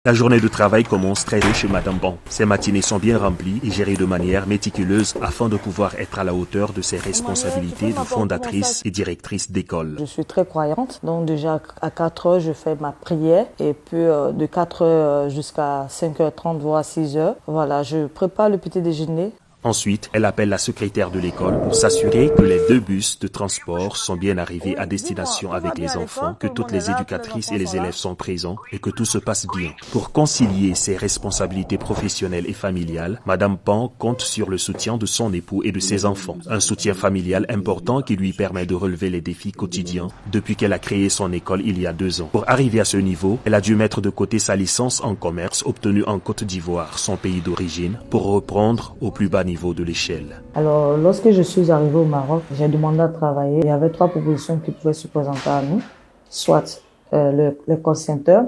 La journée de travail commence très tôt chez Madame Ban. Ses matinées sont bien remplies et gérées de manière méticuleuse afin de pouvoir être à la hauteur de ses responsabilités de fondatrice et directrice d'école. Je suis très croyante, donc déjà à 4 heures, je fais ma prière et puis de 4 heures jusqu'à 5h30 voire 6h, voilà, je prépare le petit déjeuner. Ensuite, elle appelle la secrétaire de l'école pour s'assurer que les 2 bus de transport sont bien arrivés à destination avec les enfants, que toutes les éducatrices et les élèves sont présents et que tout se passe bien. Pour concilier ses responsabilités professionnelles et familiales, Madame Pan compte sur le soutien de son époux et de ses enfants. Un soutien familial important qui lui permet de relever les défis quotidiens depuis qu'elle a créé son école il y a 2 ans. Pour arriver à ce niveau, elle a dû mettre de côté sa licence en commerce obtenue en Côte d'Ivoire, son pays d'origine, pour reprendre au plus bas niveau de l'échelle. Alors, lorsque je suis arrivée au Maroc, j'ai demandé à travailler. Il y avait 3 propositions qui pouvaient se présenter à nous, soit le call center,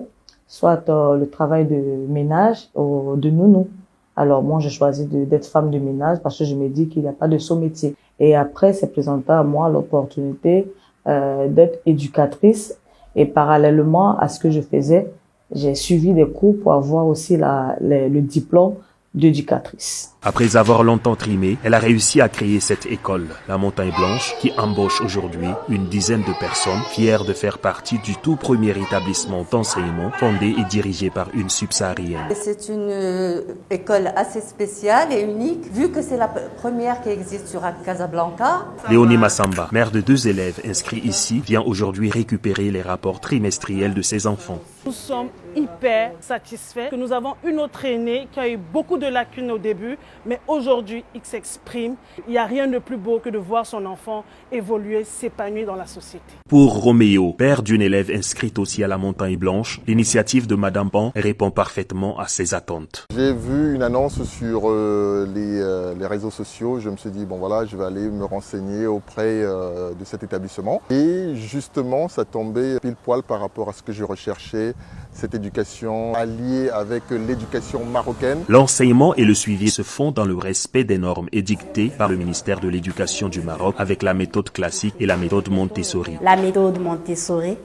soit le travail de ménage ou de nounou. Alors moi, j'ai choisi d'être femme de ménage parce que je me dis qu'il n'y a pas de saut métier. Et après, c'est présenté à moi l'opportunité d'être éducatrice. Et parallèlement à ce que je faisais, j'ai suivi des cours pour avoir aussi le diplôme d'éducatrice. Après avoir longtemps trimé, elle a réussi à créer cette école, la Montagne Blanche, qui embauche aujourd'hui une dizaine de personnes fières de faire partie du tout premier établissement d'enseignement fondé et dirigé par une subsaharienne. C'est une école assez spéciale et unique, vu que c'est la première qui existe sur Casablanca. Léonie Massamba, mère de 2 élèves inscrits ici, vient aujourd'hui récupérer les rapports trimestriels de ses enfants. Nous sommes hyper satisfaits que nous avons une autre aînée qui a eu beaucoup de lacunes au début, mais aujourd'hui, il s'exprime. Il n'y a rien de plus beau que de voir son enfant évoluer, s'épanouir dans la société. Pour Roméo, père d'une élève inscrite aussi à la Montagne Blanche, l'initiative de Madame Pan répond parfaitement à ses attentes. J'ai vu une annonce sur les réseaux sociaux. Je me suis dit, bon voilà, je vais aller me renseigner auprès de cet établissement. Et justement, ça tombait pile poil par rapport à ce que je recherchais, cette éducation alliée avec l'éducation marocaine. L'enseignement et le suivi se font dans le respect des normes édictées par le ministère de l'Éducation du Maroc avec la méthode classique et la méthode Montessori. La méthode Montessori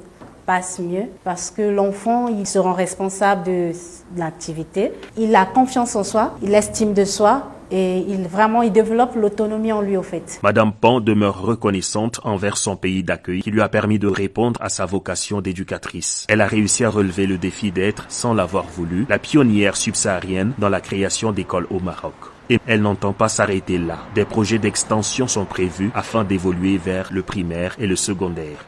passe mieux parce que l'enfant, il se rend responsable de l'activité. Il a confiance en soi, il estime de soi. Et il développe l'autonomie en lui au fait. Madame Pan demeure reconnaissante envers son pays d'accueil qui lui a permis de répondre à sa vocation d'éducatrice. Elle a réussi à relever le défi d'être, sans l'avoir voulu, la pionnière subsaharienne dans la création d'écoles au Maroc. Et elle n'entend pas s'arrêter là. Des projets d'extension sont prévus afin d'évoluer vers le primaire et le secondaire.